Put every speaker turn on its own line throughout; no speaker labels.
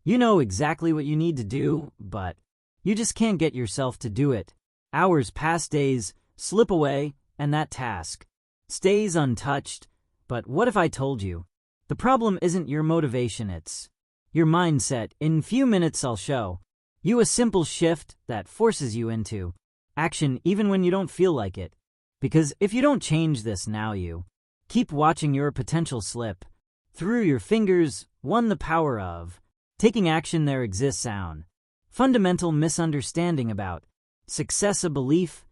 You know exactly what you need to do, but you just can't get yourself to do it. Hours pass, days slip away, and that task stays untouched. But what if I told you? The problem isn't your motivation, it's your mindset. In few minutes I'll show you a simple shift that forces you into action even when you don't feel like it. Because if you don't change this now, you keep watching your potential slip through your fingers. The power of taking action. There exists a fundamental misunderstanding about success, a belief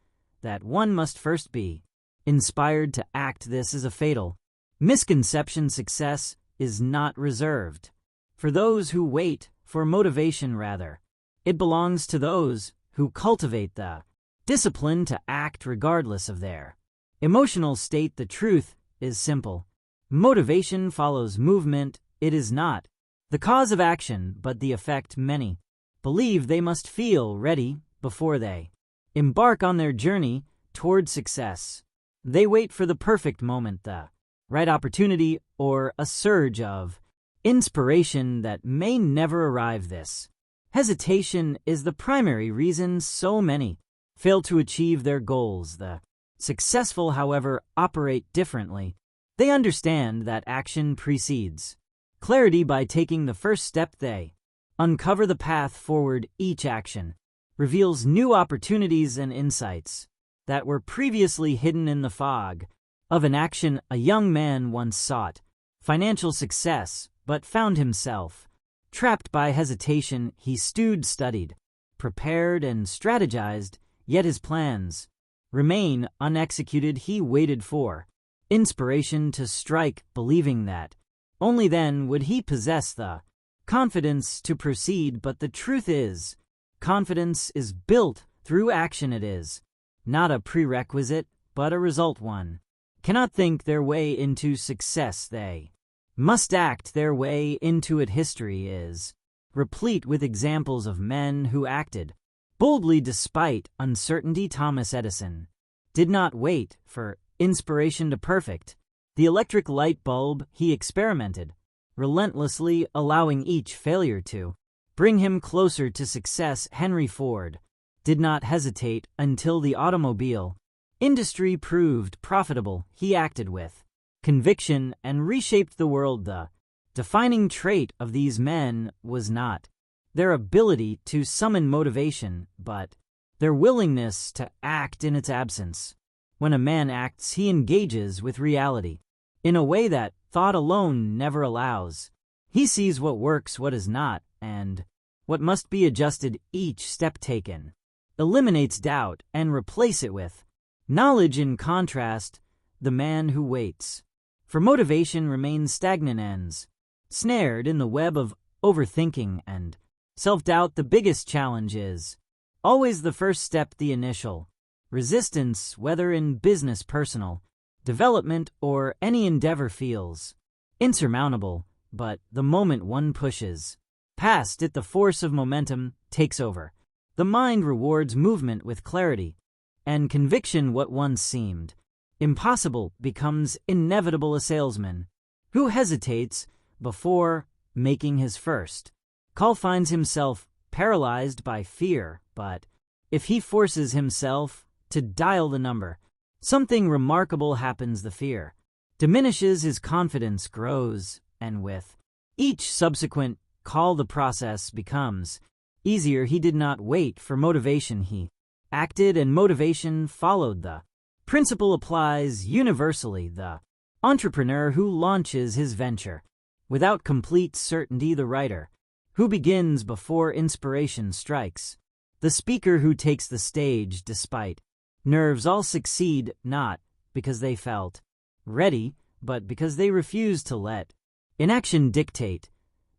that one must first be inspired to act. This is a fatal misconception. Success is not reserved for those who wait for motivation, rather, it belongs to those who cultivate the discipline to act regardless of their emotional state. The truth is simple. Motivation follows movement. It is not the cause of action, but the effect. Many believe they must feel ready before they embark on their journey toward success. They wait for the perfect moment, the right opportunity, or a surge of inspiration that may never arrive. This hesitation is the primary reason so many fail to achieve their goals. The successful, however, operate differently. They understand that action precedes clarity. By taking the first step, they uncover the path forward. Each action reveals new opportunities and insights that were previously hidden in the fog of inaction. A young man once sought financial success, but found himself trapped by hesitation. He studied, prepared, and strategized, yet his plans remain unexecuted. He waited for inspiration to strike, believing that only then would he possess the confidence to proceed. But the truth is, confidence is built through action. It is not a prerequisite, but a result. One cannot think their way into success. They must act their way into it. History is replete with examples of men who acted boldly despite uncertainty. Thomas Edison did not wait for inspiration to perfect the electric light bulb. He experimented relentlessly, allowing each failure to bring him closer to success. Henry Ford did not hesitate until the automobile industry proved profitable. He acted with conviction and reshaped the world. The defining trait of these men was not their ability to summon motivation, but their willingness to act in its absence. When a man acts, he engages with reality in a way that thought alone never allows. He sees what works, what is not, and what must be adjusted. Each step taken eliminates doubt and replaces it with knowledge. In contrast, the man who waits for motivation remains stagnant, ends snared in the web of overthinking and self-doubt. The biggest challenge is always the first step. The initial resistance, whether in business, personal development, or any endeavor, feels insurmountable, but the moment one pushes past it, the force of momentum takes over. The mind rewards movement with clarity and conviction. What once seemed impossible becomes inevitable. A salesman who hesitates before making his first call finds himself paralyzed by fear, but if he forces himself to dial the number, something remarkable happens. The fear diminishes, his confidence grows, and with each subsequent call the process becomes easier. He did not wait for motivation, he acted, and motivation followed. The principle applies universally. The entrepreneur who launches his venture without complete certainty, the writer who begins before inspiration strikes, the speaker who takes the stage despite nerves, all succeed not because they felt ready, but because they refused to let inaction dictate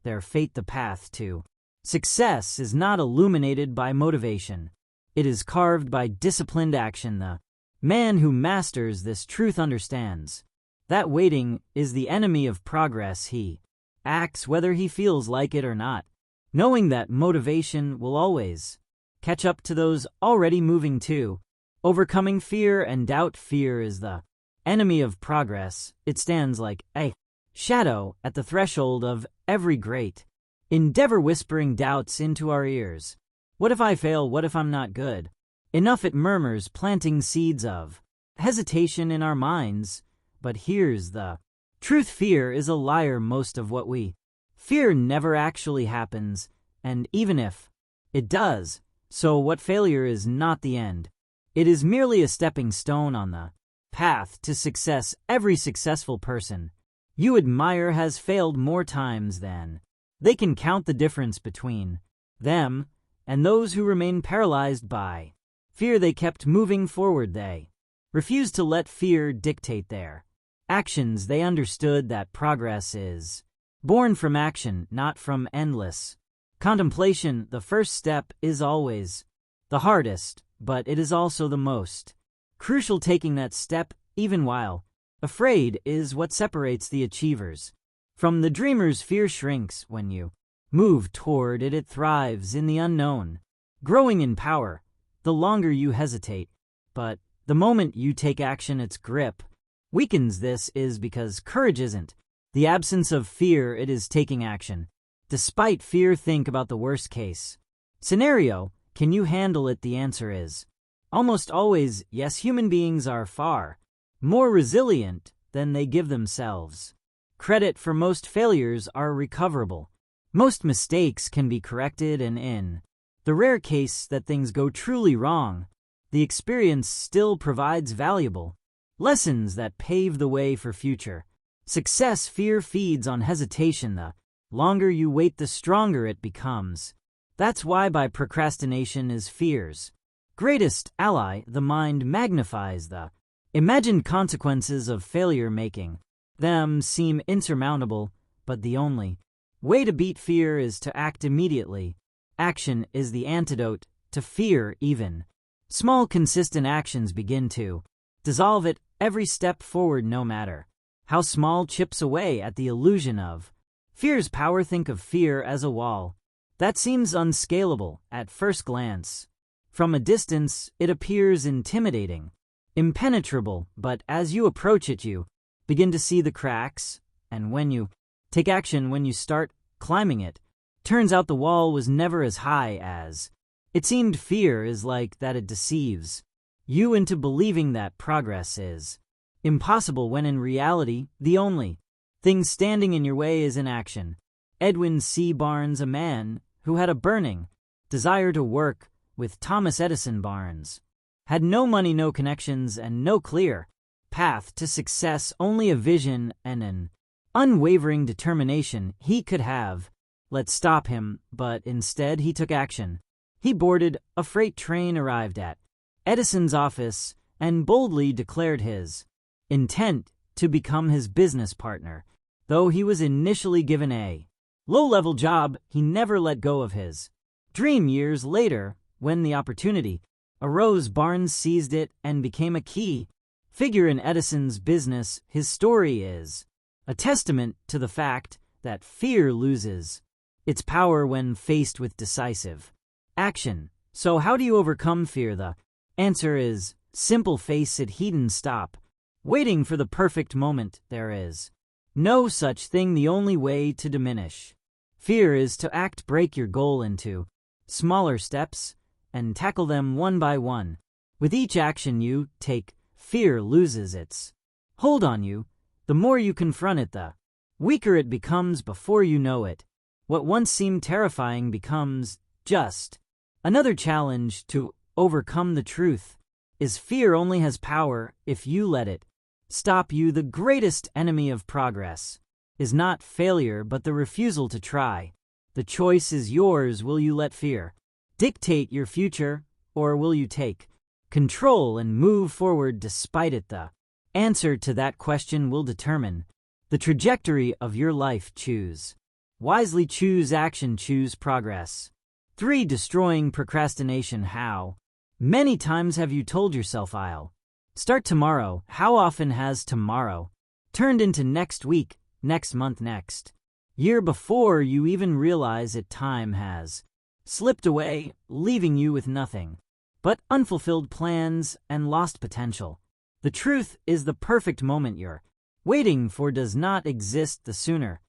their fate. The path to success is not illuminated by motivation. It is carved by disciplined action. The man who masters this truth understands that waiting is the enemy of progress. He acts whether he feels like it or not, knowing that motivation will always catch up to those already moving too. Overcoming fear and doubt. Fear is the enemy of progress. It stands like a shadow at the threshold of every great endeavor whispering doubts into our ears. What if I fail? What if I'm not good? Enough it murmurs, planting seeds of hesitation in our minds. But here's the truth: fear is a liar. Most of what we fear never actually happens, and even if it does, so what? Failure is not the end. It is merely a stepping stone on the path to success. Every successful person you admire has failed more times than they can count. The difference between them and those who remain paralyzed by fear, they kept moving forward. They refused to let fear dictate their actions. They understood that progress is born from action, not from endless contemplation. The first step is always the hardest, but it is also the most crucial. Taking that step, even while afraid, is what separates the achievers from the dreamers. Fear shrinks when you move toward it. It thrives in the unknown, growing in power the longer you hesitate. But the moment you take action, its grip weakens. This is because courage isn't the absence of fear, it is taking action despite fear. Think about the worst case scenario. Can you handle it? The answer is almost always yes. Human beings are far more resilient than they give themselves credit for. Most failures are recoverable. Most mistakes can be corrected, and in the rare case that things go truly wrong, the experience still provides valuable lessons that pave the way for future success. Fear feeds on hesitation. The longer you wait, the stronger it becomes. That's why procrastination is fear's greatest ally. The mind magnifies the imagined consequences of failure, making them seem insurmountable, but the only way to beat fear is to act immediately. Action is the antidote to fear. Even small, consistent actions begin to dissolve it. Every step forward, no matter how small, chips away at the illusion of fear's power. Think of fear as a wall that seems unscalable at first glance. From a distance, it appears intimidating, impenetrable, but as you approach it, you begin to see the cracks, and when you take action, when you start climbing it, turns out the wall was never as high as it seemed. Fear is like that. It deceives you into believing that progress is impossible, when in reality, the only thing standing in your way is inaction. Edwin C. Barnes, a man who had a burning desire to work with Thomas Edison. Barnes had no money, no connections, and no clear path to success, only a vision and an unwavering determination. He could have let stop him, but instead he took action. He boarded a freight train, arrived at Edison's office, and boldly declared his intent to become his business partner. Though he was initially given a low-level job, he never let go of his dream. Years later, when the opportunity arose, Barnes seized it and became a key figure in Edison's business. His story is a testament to the fact that fear loses its power when faced with decisive action. So how do you overcome fear? The answer is simple: face it head and stop waiting for the perfect moment. There is no such thing. The only way to diminish fear is to act. Break your goal into smaller steps and tackle them one by one. With each action you take, fear loses its hold on you. The more you confront it, the weaker it becomes. Before you know it, what once seemed terrifying becomes just another challenge to overcome. The truth is, fear only has power if you let it stop you. The greatest enemy of progress is not failure, but the refusal to try. The choice is yours. Will you let fear dictate your future, or will you take control and move forward despite it? The answer to that question will determine the trajectory of your life. Choose wisely, choose action, choose progress. 3. Destroying procrastination. How many times have you told yourself, I'll start tomorrow? How often has tomorrow turned into next week, next month, next year before you even realize it? Time has slipped away, leaving you with nothing but unfulfilled plans and lost potential. The truth is, the perfect moment you're waiting for does not exist. The sooner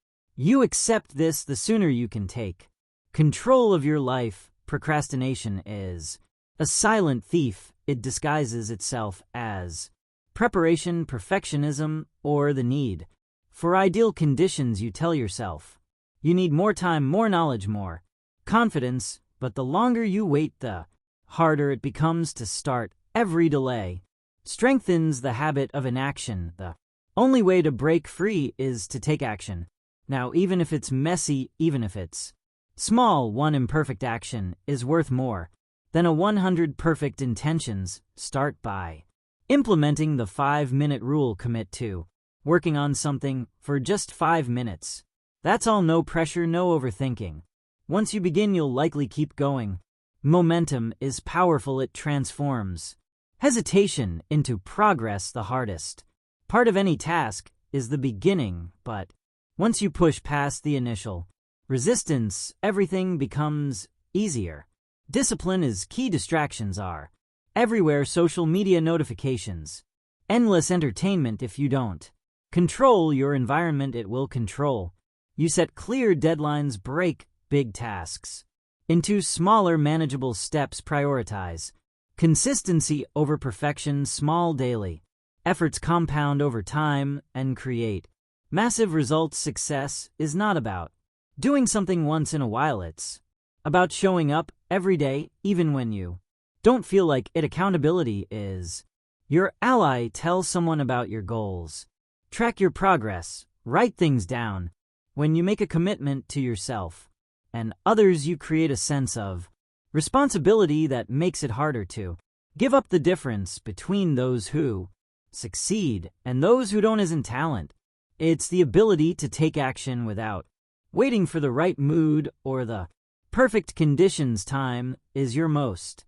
you accept this, the sooner you can take control of your life. Procrastination is a silent thief. It disguises itself as preparation, perfectionism, or the need for ideal conditions. You tell yourself you need more time, more knowledge, more confidence, but the longer you wait, the harder it becomes to start. Every delay strengthens the habit of inaction. The only way to break free is to take action. Now, even if it's messy, even if it's small, one imperfect action is worth more than 100 perfect intentions. Start by implementing the 5-minute rule. Commit to working on something for just 5 minutes. That's all. No pressure, no overthinking. Once you begin, you'll likely keep going. Momentum is powerful. It transforms hesitation into progress. The hardest part of any task is the beginning, but once you push past the initial resistance, everything becomes easier. Discipline is key. Distractions are everywhere: social media, notifications, endless entertainment. If you don't control your environment, it will control you. Set clear deadlines, break big tasks into smaller, manageable steps. Prioritize consistency over perfection. Small daily efforts compound over time and create massive results. Success is not about doing something once in a while. It's about showing up every day, even when you don't feel like it. Accountability is your ally. Tell someone about your goals. Track your progress. Write things down. When you make a commitment to yourself and others, you create a sense of responsibility that makes it harder to give up. The difference between those who succeed and those who don't isn't talent. It's the ability to take action without waiting for the right mood or the perfect conditions. Time is your most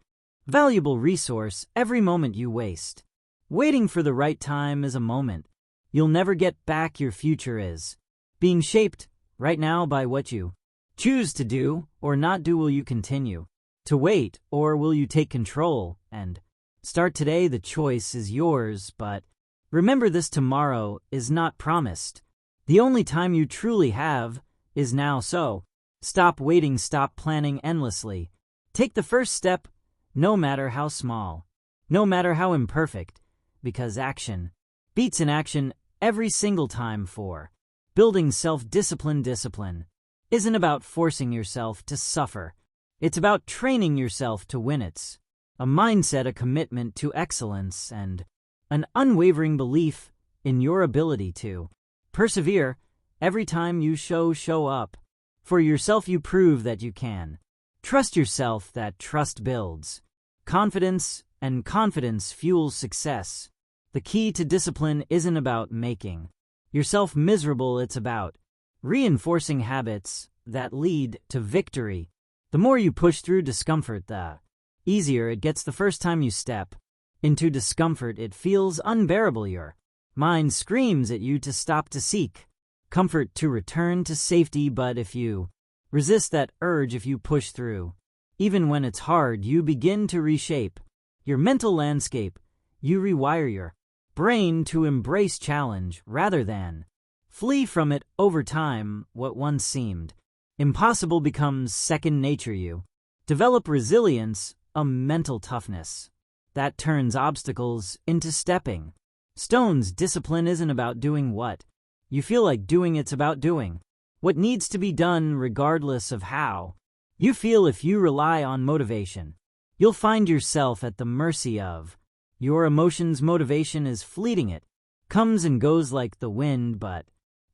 valuable resource. Every moment you waste waiting for the right time is a moment you'll never get back. Your future is being shaped right now by what you choose to do or not do. Will you continue to wait, or will you take control and start today? The choice is yours, but remember this: tomorrow is not promised. The only time you truly have is now. So stop waiting, stop planning endlessly. Take the first step, no matter how small, no matter how imperfect, because action beats inaction every single time. For building self-discipline. Discipline isn't about forcing yourself to suffer. It's about training yourself to win. It's a mindset, a commitment to excellence, and an unwavering belief in your ability to persevere. Every time you show up for yourself, you prove that you can trust yourself. That trust builds confidence, and confidence fuels success. The key to discipline isn't about making yourself miserable. It's about reinforcing habits that lead to victory. The more you push through discomfort, the easier it gets. The first time you step into discomfort, it feels unbearable. Your mind screams at you to stop, to seek comfort, to return to safety. But if you resist that urge, if you push through, even when it's hard, you begin to reshape your mental landscape. You rewire your brain to embrace challenge rather than flee from it. Over time, what once seemed impossible becomes second nature. You develop resilience, a mental toughness that turns obstacles into stepping stones. Discipline isn't about doing what you feel like doing. It's about doing what needs to be done, regardless of how you feel. If you rely on motivation, you'll find yourself at the mercy of your emotions. Motivation is fleeting. It comes and goes like the wind, but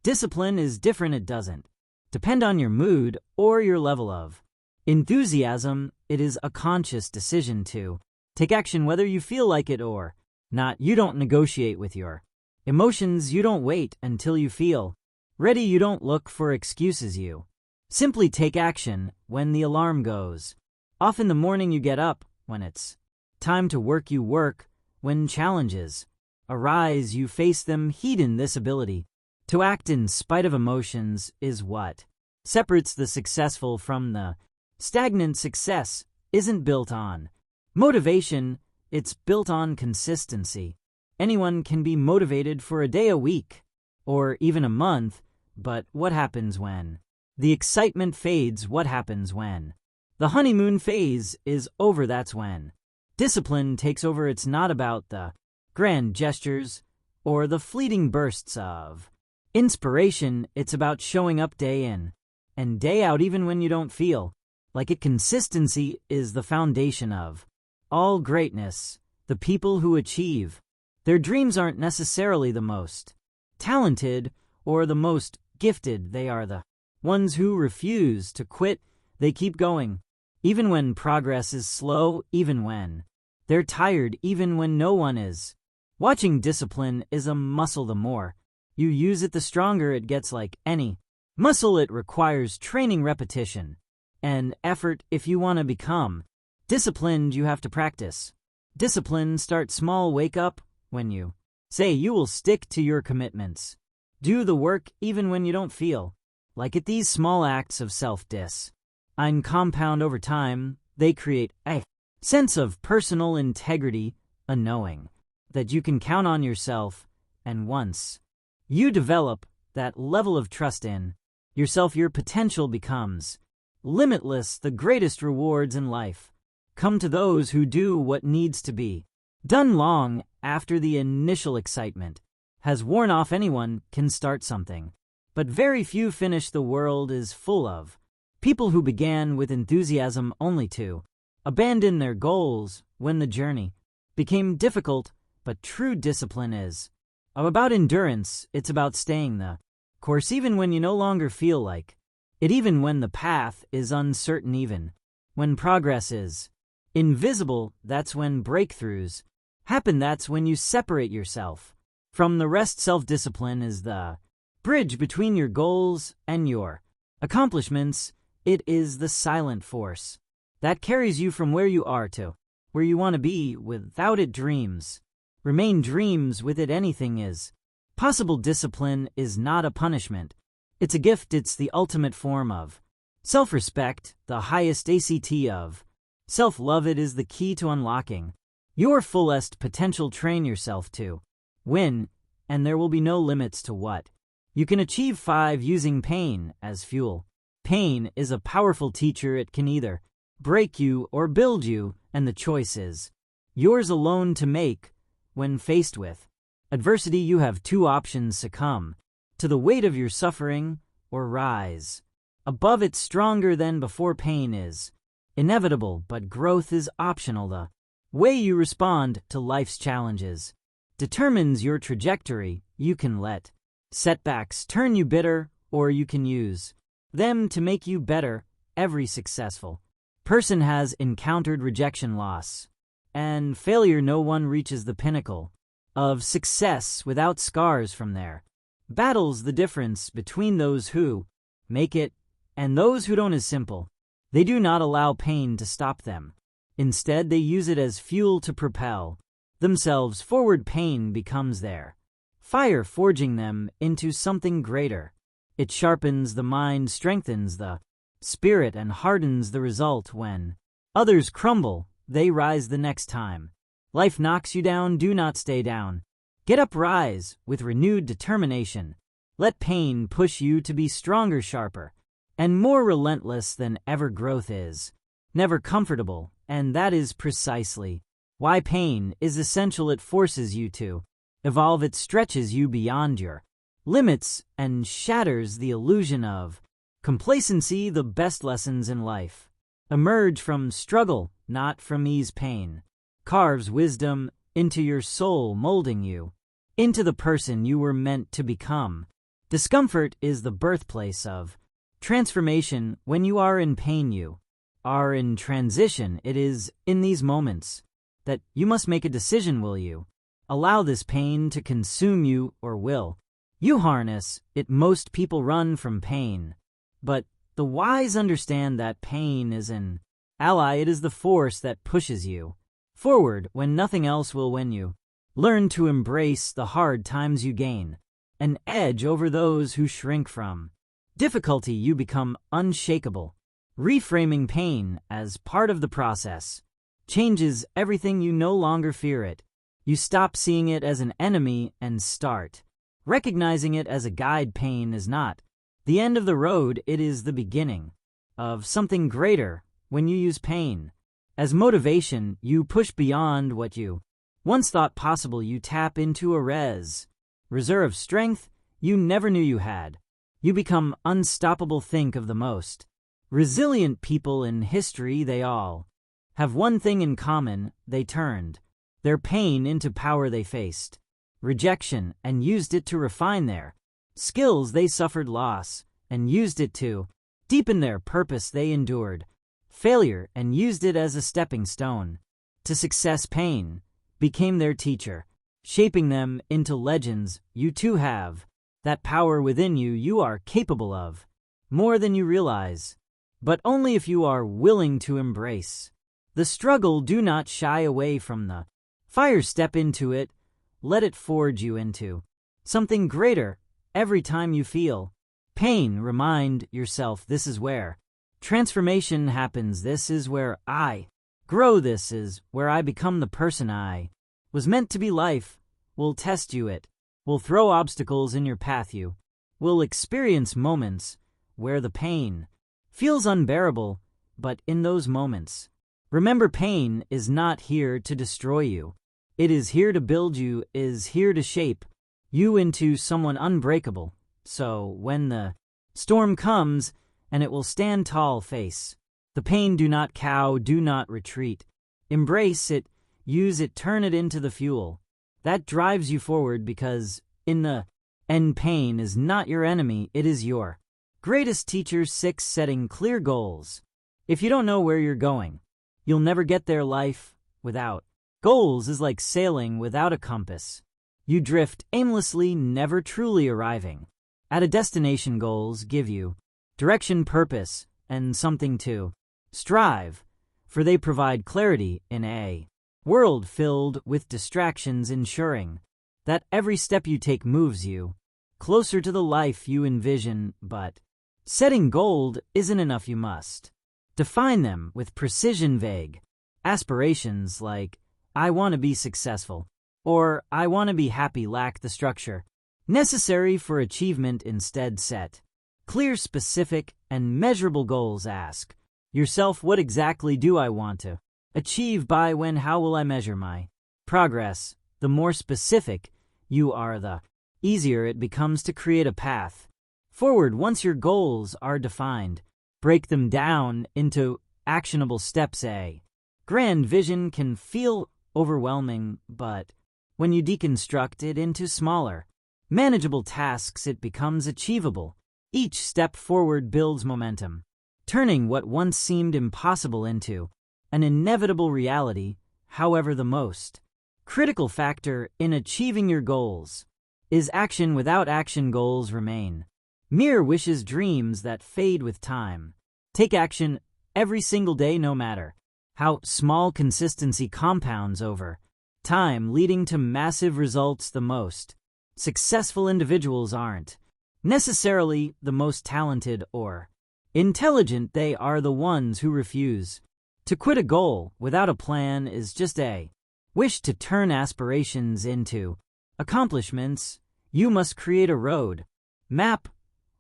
discipline is different. It doesn't depend on your mood or your level of enthusiasm. It is a conscious decision to take action whether you feel like it or not. You don't negotiate with your emotions. You don't wait until you feel ready. You don't look for excuses. You simply take action when the alarm goes off in the morning. You get up when it's time to work. You work when challenges arise. You face them head in. This ability to act in spite of emotions is what separates the successful from the stagnant. Success isn't built on motivation, it's built on consistency. Anyone can be motivated for a day, a week, or even a month, but what happens when the excitement fades? What happens when the honeymoon phase is over? That's when discipline takes over. It's not about the grand gestures or the fleeting bursts of inspiration. It's about showing up day in and day out, even when you don't feel like it. Consistency is the foundation of all greatness. The people who achieve their dreams aren't necessarily the most talented or the most gifted. They are the ones who refuse to quit. They keep going, even when progress is slow, even when they're tired, even when no one is watching. Discipline is a muscle. The more you use it, the stronger it gets. Like any muscle, it requires training, repetition, and effort. If you want to become disciplined, you have to practice discipline. Start small. Wake up when you say you will stick to your commitments. Do the work even when you don't feel like it. These small acts of self-discipline compound over time. They create a sense of personal integrity, a knowing that you can count on yourself. And once you develop that level of trust in yourself, your potential becomes limitless. The greatest rewards in life come to those who do what needs to be done long after the initial excitement has worn off. Anyone can start something, but very few finish. The world is full of people who began with enthusiasm only to abandon their goals when the journey became difficult. But true discipline is about endurance. It's about staying the course even when you no longer feel like it, even when the path is uncertain, even when progress is invisible. That's when breakthroughs happen. That's when you separate yourself from the rest. Self-discipline is the bridge between your goals and your accomplishments. It is the silent force that carries you from where you are to where you want to be. Without it, dreams remain dreams. With it, anything is possible. Discipline is not a punishment. It's a gift. It's the ultimate form of self-respect, the highest act of self-love. It is the key to unlocking your fullest potential. Train yourself to win, and there will be no limits to what you can achieve. 5. Using pain as fuel. Pain is a powerful teacher. It can either break you or build you, and the choice is yours alone to make. When faced with adversity, you have two options: succumb to the weight of your suffering or rise above it stronger than before. Pain is inevitable, but growth is optional. The way you respond to life's challenges determines your trajectory. You can let setbacks turn you bitter, or you can use them to make you better. Every successful person has encountered rejection, loss, and failure. No one reaches the pinnacle of success without scars from their battles. The difference between those who make it and those who don't is simple. They do not allow pain to stop them. Instead, they use it as fuel to propel themselves forward. Pain becomes their fire, forging them into something greater. It sharpens the mind, strengthens the spirit, and hardens the result. When others crumble, they rise. The next time life knocks you down, do not stay down. Get up, rise with renewed determination. Let pain push you to be stronger, sharper, and more relentless than ever. Growth is never comfortable, and that is precisely why pain is essential. It forces you to evolve. It stretches you beyond your limits and shatters the illusion of complacency. The best lessons in life emerge from struggle, not from ease. Pain carves wisdom into your soul, molding you into the person you were meant to become. Discomfort is the birthplace of transformation. When you are in pain, you are in transition. It is in these moments that you must make a decision. Will you allow this pain to consume you, or will you harness it? Most people run from pain, but the wise understand that pain is an ally. It is the force that pushes you forward when nothing else will. When you learn to embrace the hard times, you gain an edge over those who shrink from difficulty. You become unshakable. Reframing pain as part of the process changes everything. You no longer fear it. You stop seeing it as an enemy and start recognizing it as a guide. Pain is not the end of the road, it is the beginning of something greater when you use pain as motivation. You push beyond what you once thought possible. You tap into a reserve strength you never knew you had. You become unstoppable. Think of the most resilient people in history. They all have one thing in common: they turned their pain into power. They faced rejection and used it to refine their skills. They suffered loss and used it to deepen their purpose. They endured failure and used it as a stepping stone to success. Pain became their teacher, shaping them into legends. You too have that power within you. You are capable of more than you realize, but only if you are willing to embrace the struggle. Do not shy away from the fire. Step into it. Let it forge you into something greater. Every time you feel pain, remind yourself, this is where transformation happens. This is where I grow. This is where I become the person I was meant to be. Life will test you. It will throw obstacles in your path. You will experience moments where the pain feels unbearable, but in those moments, remember, pain is not here to destroy you. It is here to build you, is here to shape you into someone unbreakable. So when the storm comes, and it will stand tall, face the pain. Do not cower, do not retreat. Embrace it, use it, turn it into the fuel that drives you forward, because in the end, pain is not your enemy, it is your greatest teacher. 6. Setting clear goals. If you don't know where you're going, you'll never get there. Life without goals is like sailing without a compass. You drift aimlessly, never truly arriving at a destination. Goals give you direction, purpose, and something to strive for. They provide clarity in a world filled with distractions, ensuring that every step you take moves you closer to the life you envision. But setting goals isn't enough. You must define them with precision. Vague aspirations like "I want to be successful" or "I want to be happy" lack the structure necessary for achievement. Instead, set clear, specific, and measurable goals. Ask yourself, what exactly do I want to achieve? By when? How will I measure my progress? The more specific you are, the easier it becomes to create a path forward. Once your goals are defined, break them down into actionable steps. A grand vision can feel overwhelming, but when you deconstruct it into smaller, manageable tasks, it becomes achievable. Each step forward builds momentum, turning what once seemed impossible into an inevitable reality. However, the most critical factor in achieving your goals is action. Without action, goals remain mere wishes, dreams that fade with time. Take action every single day, no matter how small. Consistency compounds over time, leading to massive results. The most successful individuals aren't necessarily the most talented or intelligent. They are the ones who refuse to quit. A goal without a plan is just a wish to turn aspirations into accomplishments. You must create a road map.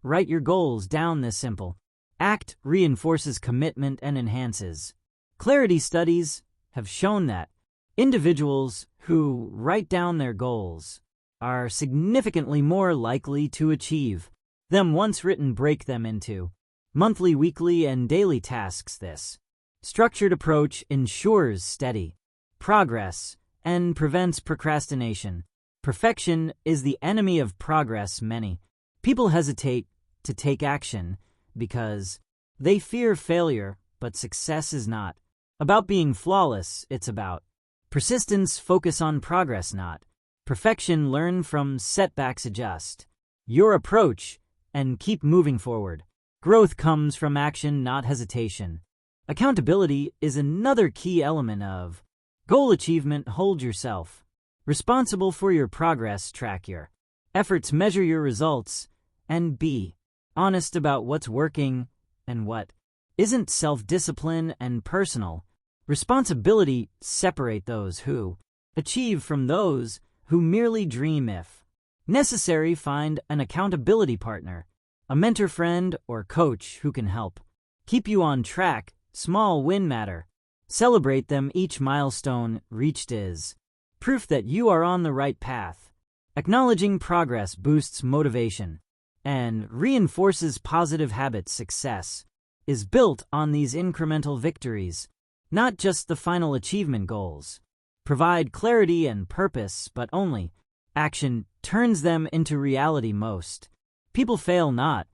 Write your goals down. This simple act reinforces commitment and enhances clarity. Studies have shown that individuals who write down their goals are significantly more likely to achieve them. Once written, break them into monthly, weekly, and daily tasks. This structured approach ensures steady progress and prevents procrastination. Perfection is the enemy of progress. Many people hesitate to take action because they fear failure, but success is not about being flawless. It's about persistence. Focus on progress, not perfection. Learn from setbacks, adjust your approach, and keep moving forward. Growth comes from action, not hesitation. Accountability is another key element of goal achievement. Hold yourself responsible for your progress. Track your efforts, measure your results, and be honest about what's working and what isn't. Self-discipline and personal responsibility separate those who achieve from those who merely dream. If necessary, find an accountability partner. a mentor, friend, or coach who can help keep you on track. Small win matter. Celebrate them. Each milestone reached is proof that you are on the right path. Acknowledging progress boosts motivation and reinforces positive habits. Success is built on these incremental victories, not just the final achievement. Goals provide clarity and purpose, but only action turns them into reality. Most people fail not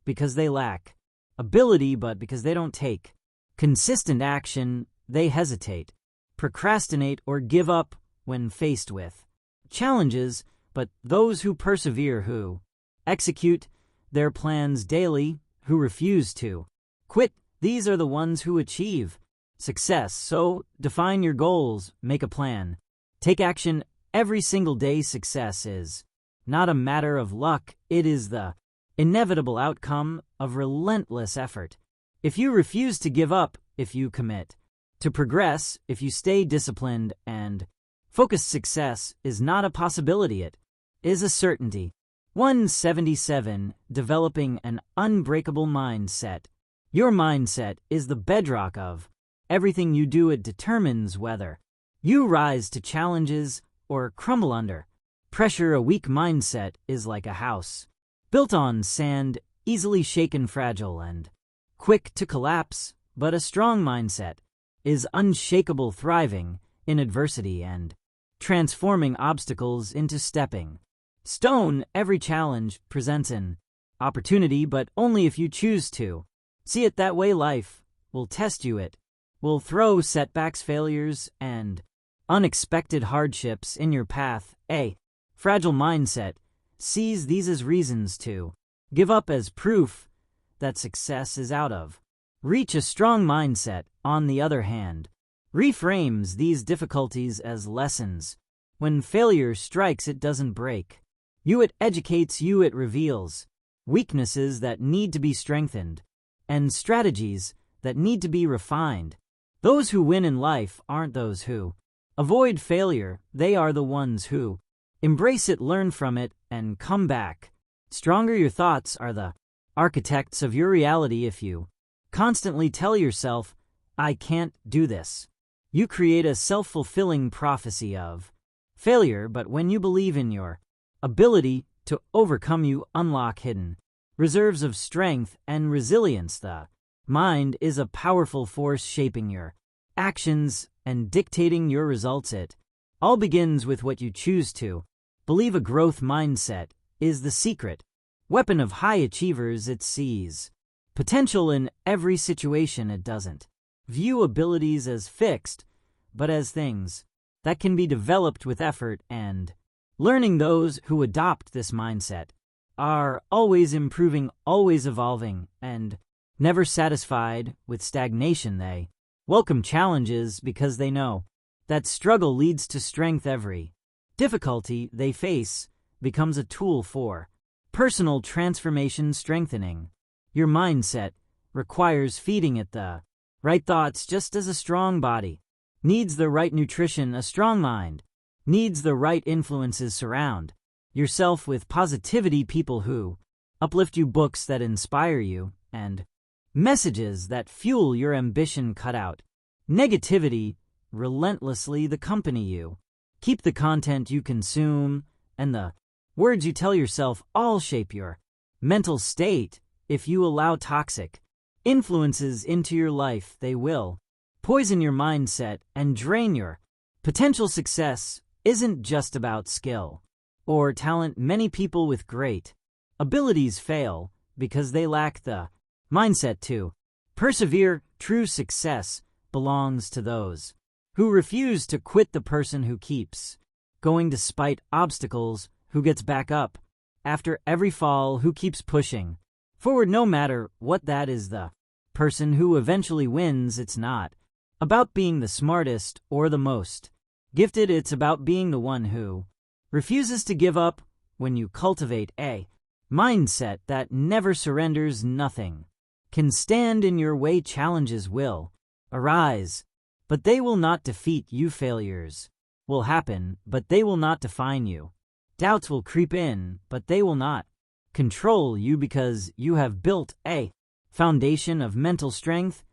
because they lack ability, but because they don't take consistent action. They hesitate, procrastinate, or give up when faced with challenges, but those who persevere, who execute their plans daily, who refuse to quit, these are the ones who achieve success. So define your goals, make a plan, take action every single day. Success is not a matter of luck, it is the inevitable outcome of relentless effort. If you refuse to give up, if you commit to progress, if you stay disciplined and focused, success is not a possibility, it is a certainty. 177. Developing an unbreakable mindset. Your mindset is the bedrock of everything you do. It determines whether you rise to challenges or crumble under pressure. A weak mindset is like a house built on sand, easily shaken, fragile, and quick to collapse. But a strong mindset is unshakable, thriving in adversity and transforming obstacles into stepping stone. Every challenge presents an opportunity, but only if you choose to see it that way. Life will test you. It will throw setbacks, failures, and unexpected hardships in your path. A fragile mindset sees these as reasons to give up, as proof that success is out of reach. A strong mindset, on the other hand, reframes these difficulties as lessons. When failure strikes, it doesn't break you, it educates you. It reveals weaknesses that need to be strengthened and strategies that need to be refined. Those who win in life aren't those who avoid failure, they are the ones who embrace it, learn from it, and come back stronger. Your thoughts are the architects of your reality. If you constantly tell yourself, "I can't do this," you create a self-fulfilling prophecy of failure. But when you believe in your ability to overcome, you unlock hidden reserves of strength and resilience. The mind is a powerful force shaping your actions and dictating your results. It all begins with what you choose to believe. A growth mindset is the secret weapon of high achievers. It sees potential in every situation. It doesn't view abilities as fixed, but as things that can be developed with effort and learning. Those who adopt this mindset are always improving, always evolving, and never satisfied with stagnation. They welcome challenges because they know that struggle leads to strength. Every difficulty they face becomes a tool for personal transformation. Strengthening your mindset requires feeding it the right thoughts. Just as a strong body needs the right nutrition, a strong mind needs the right influences. Surround yourself with positivity, people who uplift you, books that inspire you, and messages that fuel your ambition. Cut out negativity relentlessly. The company you keep, the content you consume, and the words you tell yourself all shape your mental state. If you allow toxic influences into your life, they will poison your mindset and drain your potential. Success isn't just about skill or talent. Many people with great abilities fail because they lack the mindset to persevere. True success belongs to those who refuse to quit, the person who keeps going despite obstacles, who gets back up after every fall, who keeps pushing forward no matter what. That is the person who eventually wins. It's not about being the smartest or the most gifted, it's about being the one who refuses to give up. When you cultivate a mindset that never surrenders, nothing can stand in your way. Challenges will arise, but they will not defeat you. Failures will happen, but they will not define you. Doubts will creep in, but they will not control you because you have built a foundation of mental strength,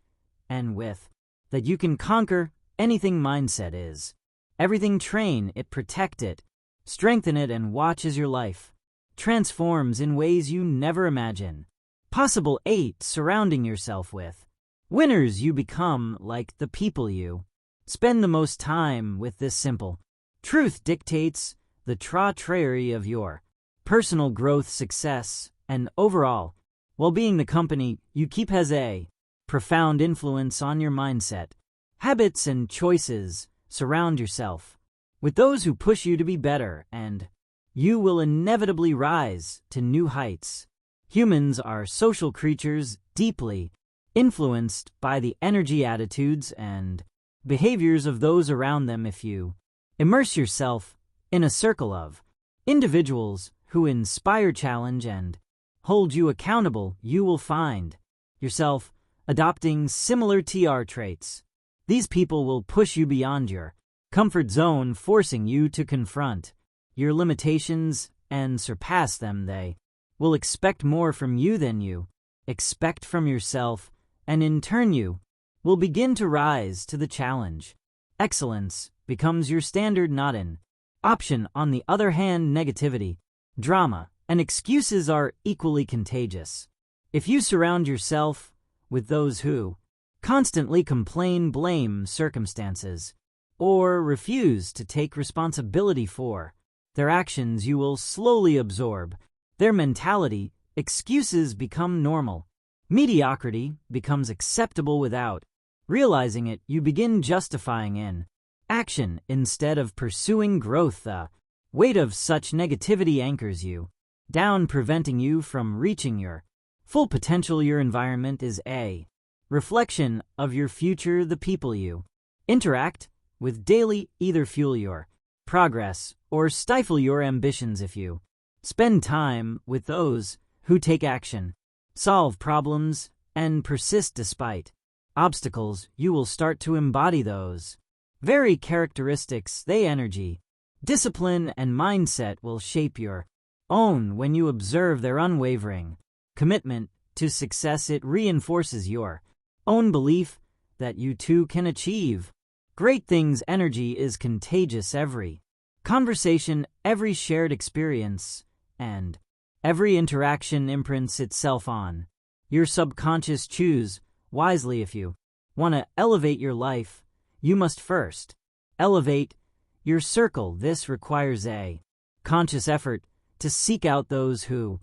and with that you can conquer anything mindset is. Everything train it, protect it, strengthen it, and watch as your life transforms in ways you never imagine. Possible 8. Surrounding yourself with winners. You become like the people you spend the most time with. This simple truth dictates the trajectory of your personal growth, success, and overall well-being. The company you keep has a profound influence on your mindset, habits, and choices. Surround yourself with those who push you to be better, and you will inevitably rise to new heights. Humans are social creatures, deeply influenced by the energy, attitudes, and behaviors of those around them. If you immerse yourself in a circle of individuals who inspire, challenge, and hold you accountable, you will find yourself adopting similar traits. These people will push you beyond your comfort zone, forcing you to confront your limitations and surpass them. They will expect more from you than you expect from yourself, and in turn you will begin to rise to the challenge. Excellence becomes your standard, not an option. On the other hand, negativity, drama, and excuses are equally contagious. If you surround yourself with those who constantly complain, blame circumstances, or refuse to take responsibility for their actions, you will slowly absorb their mentality. Excuses become normal. Mediocrity becomes acceptable. Without realizing it, you begin justifying in action instead of pursuing growth. The weight of such negativity anchors you down, preventing you from reaching your full potential. Your environment is a reflection of your future. The people you interact with daily either fuel your progress or stifle your ambitions. If you spend time with those who take action, solve problems, and persist despite obstacles, you will start to embody those very characteristics. They energy, discipline, and mindset will shape your own. When you observe their unwavering commitment to success, it reinforces your own belief that you too can achieve great things. Energy is contagious. Every conversation, every shared experience, and every interaction imprints itself on your subconscious. Choose wisely. If you want to elevate your life, you must first elevate your circle. This requires a conscious effort to seek out those who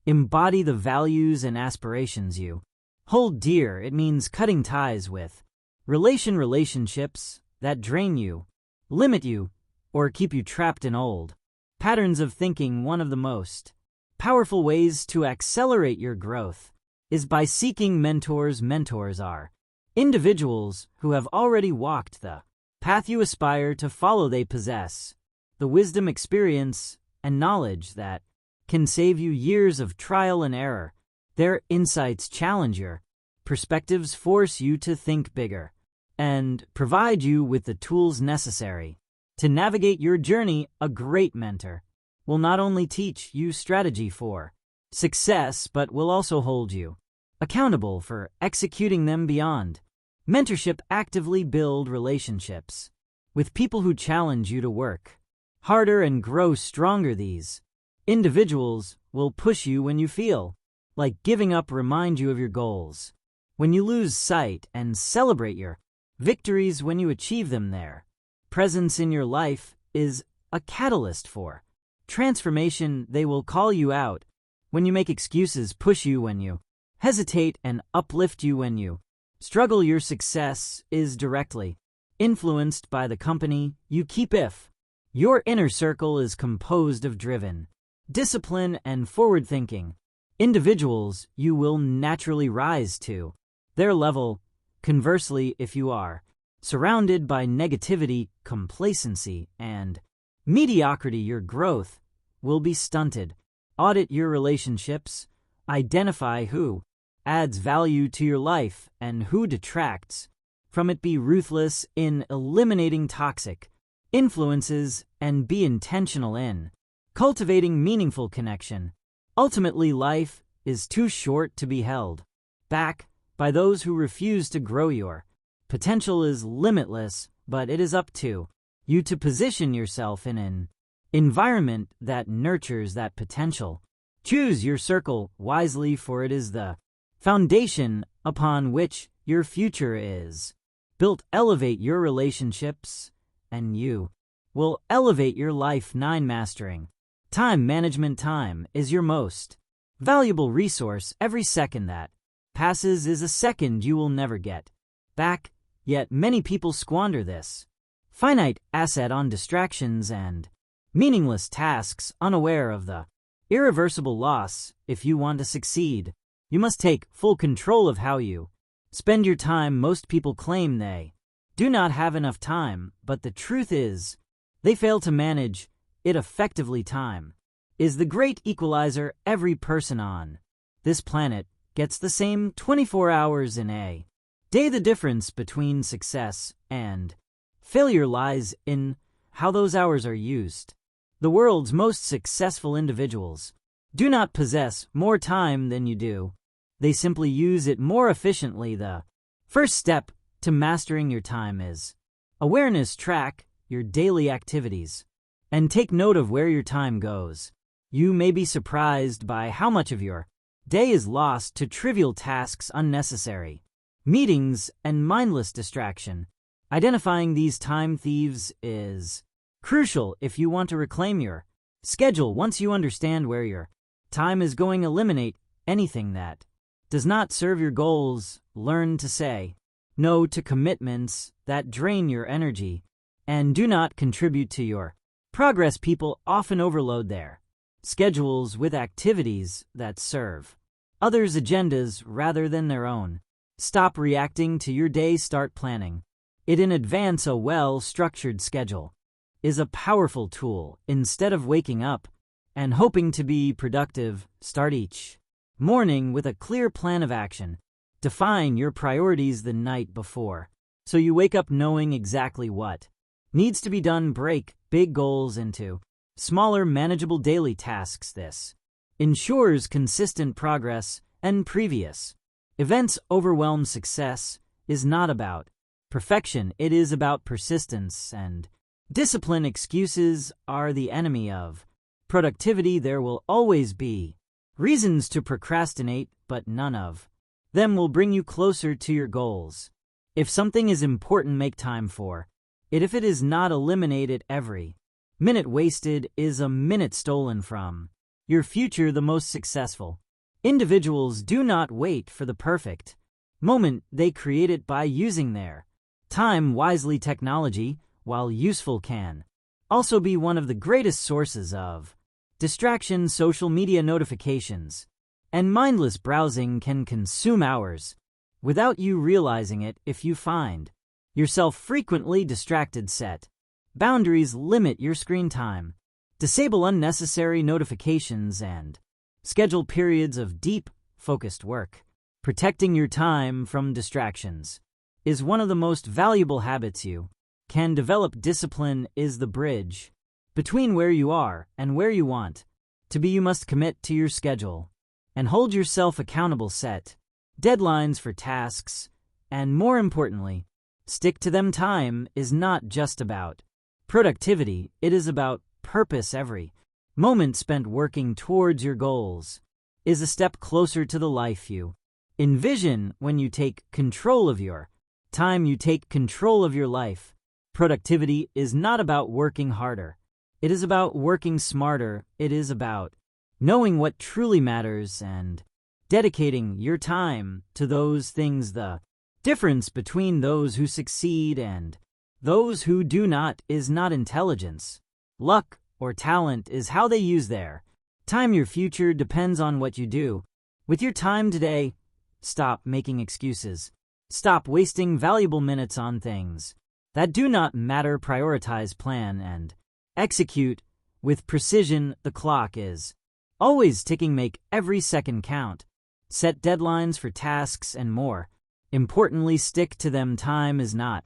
embody the values and aspirations you hold dear. It means cutting ties with relationships that drain you, limit you, or keep you trapped in old patterns of thinking. One of the most powerful ways to accelerate your growth is by seeking mentors. Mentors are individuals who have already walked the path you aspire to follow. They possess the wisdom, experience, and knowledge that can save you years of trial and error. Their insights challenge your perspectives, force you to think bigger, and provide you with the tools necessary to navigate your journey. A great mentor will not only teach you strategy for success, but will also hold you accountable for executing them. Beyond mentorship, actively build relationships with people who challenge you to work harder and grow stronger. These individuals will push you when you feel like giving up, remind you of your goals when you lose sight, and celebrate your victories when you achieve them. Their presence in your life is a catalyst for transformation. They will call you out when you make excuses, push you when you hesitate, and uplift you when you struggle. Your success is directly influenced by the company you keep. If your inner circle is composed of driven, discipline, and forward-thinking individuals, you will naturally rise to their level. Conversely, if you are surrounded by negativity, complacency, and mediocrity, your growth will be stunted. Audit your relationships. Identify who adds value to your life and who detracts from it. Be ruthless in eliminating toxic influences and be intentional in cultivating meaningful connection. Ultimately, life is too short to be held back by those who refuse to grow. Your potential is limitless, but it is up to you to position yourself in an environment that nurtures that potential. Choose your circle wisely, for it is the foundation upon which your future is built. Elevate your relationships, and you will elevate your life. 9. Mastering time management. Time is your most valuable resource. Every second that passes is a second you will never get back, yet many people squander this finite asset on distractions and meaningless tasks, unaware of the irreversible loss. If you want to succeed, you must take full control of how you spend your time. Most people claim they do not have enough time, but the truth is, they fail to manage it effectively. Time is the great equalizer. Every person on this planet gets the same 24 hours in a day. The difference between success and failure lies in how those hours are used. The world's most successful individuals do not possess more time than you do. They simply use it more efficiently. The first step to mastering your time is awareness. Track your daily activities and take note of where your time goes. You may be surprised by how much of your day is lost to trivial tasks, unnecessary meetings, and mindless distraction. Identifying these time thieves is crucial if you want to reclaim your schedule. Once you understand where your time is going, eliminate anything that does not serve your goals. Learn to say no to commitments that drain your energy and do not contribute to your progress. People often overload their schedules with activities that serve others' agendas rather than their own. Stop reacting to your day. Start planning it in advance. A well-structured schedule is a powerful tool. Instead of waking up and hoping to be productive, start each morning with a clear plan of action. Define your priorities the night before, so you wake up knowing exactly what needs to be done. Break big goals into smaller, manageable daily tasks. This ensures consistent progress, and previous events overwhelm. Success is not about perfection, it is about persistence and discipline. Excuses are the enemy of productivity. There will always be reasons to procrastinate, but none of them will bring you closer to your goals. If something is important, make time for it. If it is not, eliminate it. Every minute wasted is a minute stolen from your future. The most successful individuals do not wait for the perfect moment, they create it by using their time wisely. Technology, while useful, can also be one of the greatest sources of distraction. Social media notifications and mindless browsing can consume hours without you realizing it. If you find yourself frequently distracted, set boundaries. Limit your screen time. Disable unnecessary notifications and schedule periods of deep, focused work. Protecting your time from distractions is one of the most valuable habits you can develop. Discipline is the bridge between where you are and where you want to be. You must commit to your schedule and hold yourself accountable. Set deadlines for tasks, and more importantly, stick to them. Time is not just about productivity, it is about purpose. Every moment spent working towards your goals is a step closer to the life you envision. When you take control of your time, you take control of your life. Productivity is not about working harder. It is about working smarter. It is about knowing what truly matters and dedicating your time to those things. The difference between those who succeed and those who do not is not intelligence, luck, or talent, is how they use their time. Your future depends on what you do with your time today. Stop making excuses. Stop wasting valuable minutes on things that do not matter. Prioritize, plan, and execute with precision. The clock is always ticking. Make every second count. Set deadlines for tasks, and more importantly, stick to them. Time is not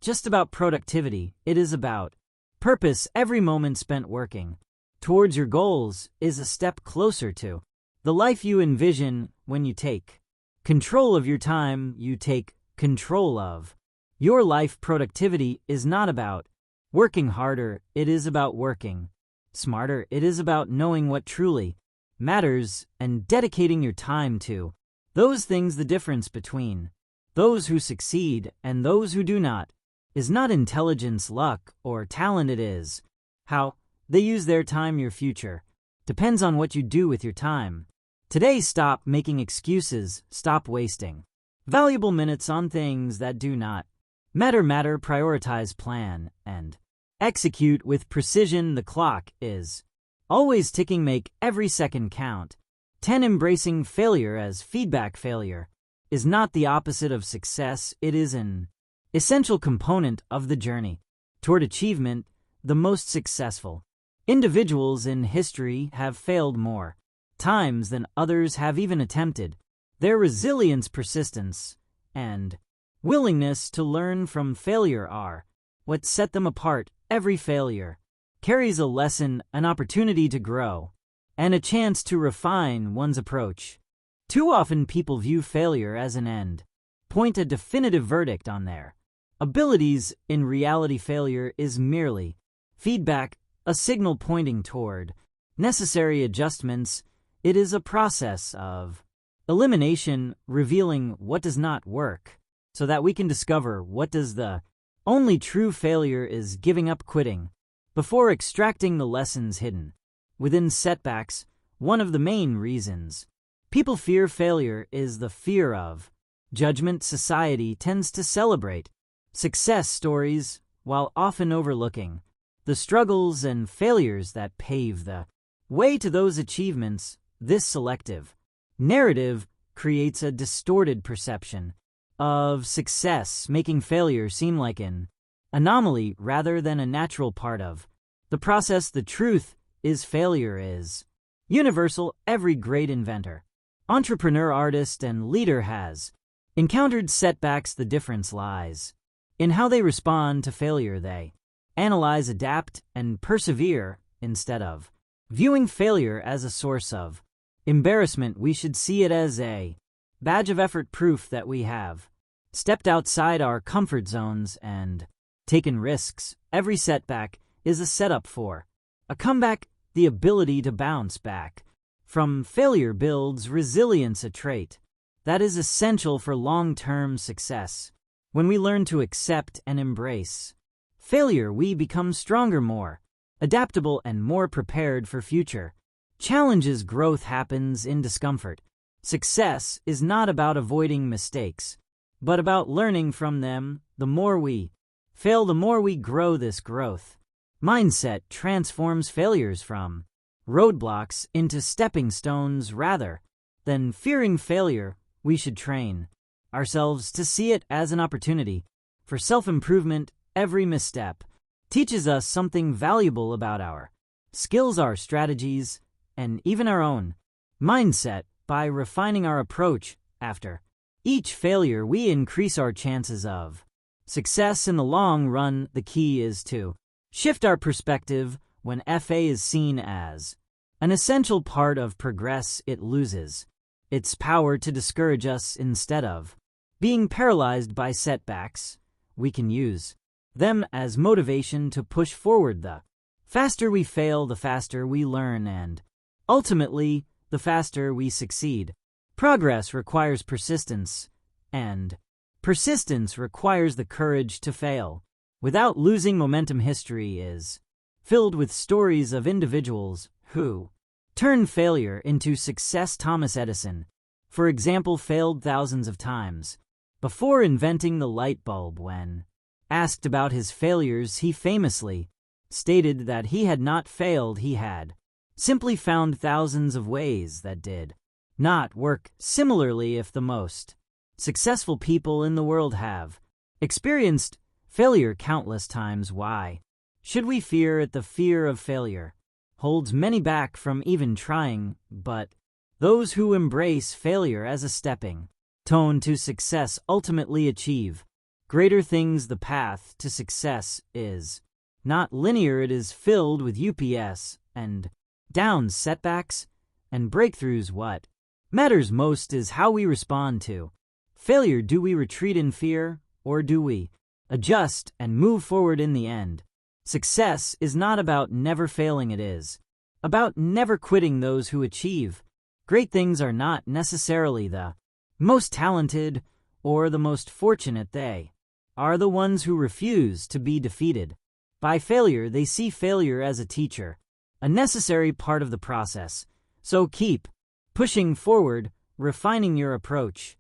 just about productivity, it is about purpose. Every moment spent working towards your goals is a step closer to The life you envision when you take control of your time, you take control of your life. Productivity is not about working harder, it is about working smarter. It is about knowing what truly matters and dedicating your time to those things. The difference between those who succeed and those who do not is not intelligence, luck, or talent. It is how they use their time. Your future depends on what you do with your time. Today, stop making excuses, stop wasting valuable minutes on things that do not matter. Prioritize, plan, and execute with precision. The clock is always ticking. Make every second count. 10. Embracing failure as feedback. Failure is not the opposite of success. It is an essential component of the journey toward achievement. The most successful individuals in history have failed more times than others have even attempted. Their resilience, persistence, and willingness to learn from failure are what set them apart. Every failure carries a lesson, an opportunity to grow, and a chance to refine one's approach. Too often people view failure as an end point, a definitive verdict on their abilities. In reality, failure is merely feedback, a signal pointing toward necessary adjustments. It is a process of elimination, revealing what does not work so that we can discover what does. The only true failure is giving up, quitting before extracting the lessons hidden within setbacks. One of the main reasons people fear failure is the fear of judgment. Society tends to celebrate success stories while often overlooking the struggles and failures that pave the way to those achievements. This selective narrative creates a distorted perception of success, making failure seem like an anomaly rather than a natural part of the process. The truth is, failure is universal. Every great inventor, entrepreneur, artist, and leader has encountered setbacks. The difference lies in how they respond to failure. They analyze, adapt, and persevere. Instead of viewing failure as a source of embarrassment, we should see it as a badge of effort, proof that we have stepped outside our comfort zones and taken risks. Every setback is a setup for a comeback. The ability to bounce back from failure builds resilience, a trait that is essential for long-term success. When we learn to accept and embrace failure, we become stronger, more adaptable, and more prepared for future challenges. Growth happens in discomfort. Success is not about avoiding mistakes, but about learning from them. The more we fail, the more we grow. This growth mindset transforms failures from roadblocks into stepping stones. Rather than fearing failure, we should train ourselves to see it as an opportunity for self-improvement. Every misstep teaches us something valuable about our skills, our strategies, and even our own mindset. By refining our approach after each failure, we increase our chances of success in the long run. The key is to shift our perspective. When FA is seen as an essential part of progress, it loses its power to discourage us. Instead of being paralyzed by setbacks, we can use them as motivation to push forward. The faster we fail, the faster we learn, and ultimately, the faster we succeed. Progress requires persistence, and persistence requires the courage to fail without losing momentum. History is filled with stories of individuals who turned failure into success. Thomas Edison, for example, failed thousands of times before inventing the light bulb. When asked about his failures, he famously stated that he had not failed, he had simply found thousands of ways that did not work. Similarly, if the most successful people in the world have experienced failure countless times, why should we fear it? The fear of failure holds many back from even trying, but those who embrace failure as a stepping stone to success ultimately achieve greater things. The path to success is not linear. It is filled with ups and downs. Setbacks and breakthroughs. What matters most is how we respond to failure. Do we retreat in fear, or do we adjust and move forward in the end? Success is not about never failing, it is about never quitting. Those who achieve great things are not necessarily the most talented or the most fortunate. They are the ones who refuse to be defeated by failure. They see failure as a teacher, a necessary part of the process. So keep pushing forward, refining your approach,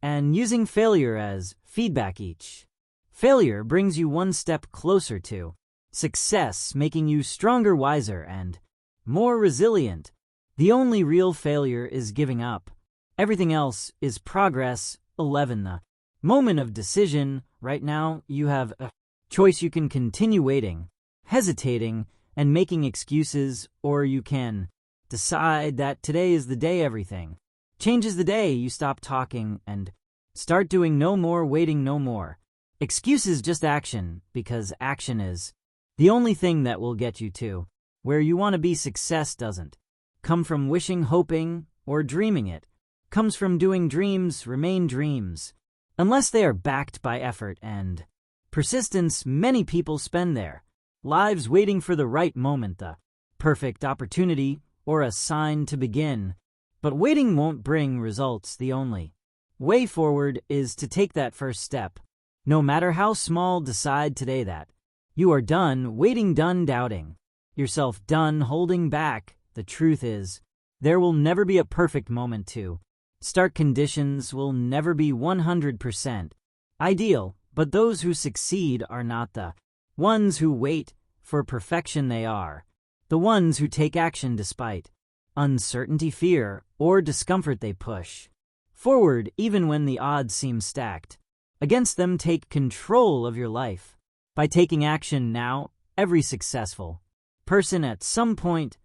and using failure as feedback. Each failure brings you one step closer to success, making you stronger, wiser, and more resilient. The only real failure is giving up. Everything else is progress. 11. The moment of decision. Right now, you have a choice. You can continue waiting, hesitating, and making excuses, or you can decide that today is the day everything changes. The day you stop talking and start doing. No more waiting, no more excuses, just action, because action is the only thing that will get you to where you want to be. Success doesn't come from wishing, hoping, or dreaming. It comes from doing. Dreams remain dreams unless they are backed by effort and persistence. Many people spend their lives waiting for the right moment, the perfect opportunity, or a sign to begin. But waiting won't bring results. The only way forward is to take that first step. No matter how small, decide today that you are done waiting, done doubting yourself, done holding back. The truth is, there will never be a perfect moment to start. Conditions will never be 100% ideal, but those who succeed are not the ones who wait for perfection. They are the ones who take action despite uncertainty, fear, or discomfort. They push forward even when the odds seem stacked against them. Take control of your life by taking action now. Every successful person at some point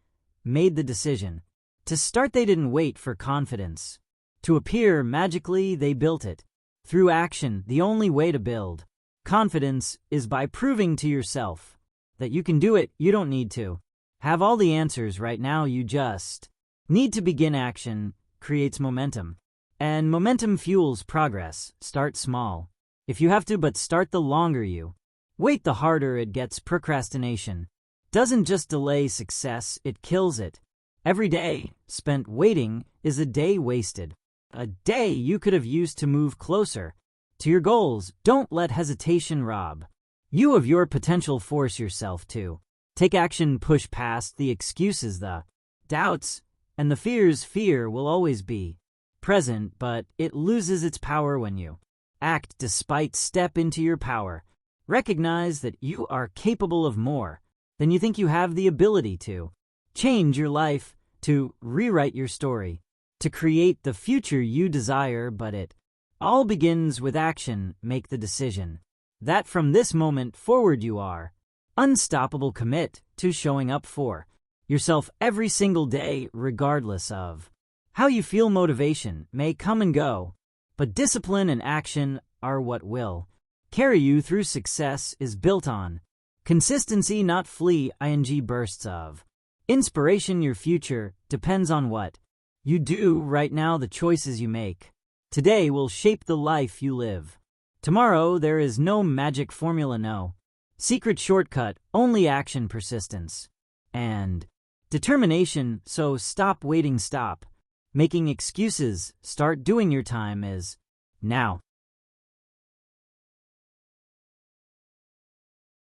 made the decision to start. They didn't wait for confidence to appear magically. They built it through action. The only way to build confidence is by proving to yourself that you can do it. You don't need to have all the answers right now. You just need to begin. Action creates momentum, and momentum fuels progress. Start small if you have to, but start. The longer you wait, the harder it gets. Procrastination doesn't just delay success, it kills it. Every day spent waiting is a day wasted. A day you could have used to move closer to your goals. Don't let hesitation rob you of your potential. Force yourself to take action. Push past the excuses, the doubts, and the fears. Fear will always be present, but it loses its power when you act despite. Step into your power. Recognize that you are capable of more than you think. You have the ability to change your life, to rewrite your story, to create the future you desire. But it all begins with action. Make the decision that from this moment forward you are unstoppable. Commit to showing up for yourself every single day, regardless of how you feel. Motivation may come and go, but discipline and action are what will carry you through. Success is built on consistency, not bursts of inspiration. Your future depends on what you do right now. The choices you make today will shape the life you live tomorrow. There is no magic formula, no secret shortcut, only action, persistence, and determination. So stop waiting, stop making excuses, start doing. Your time is now.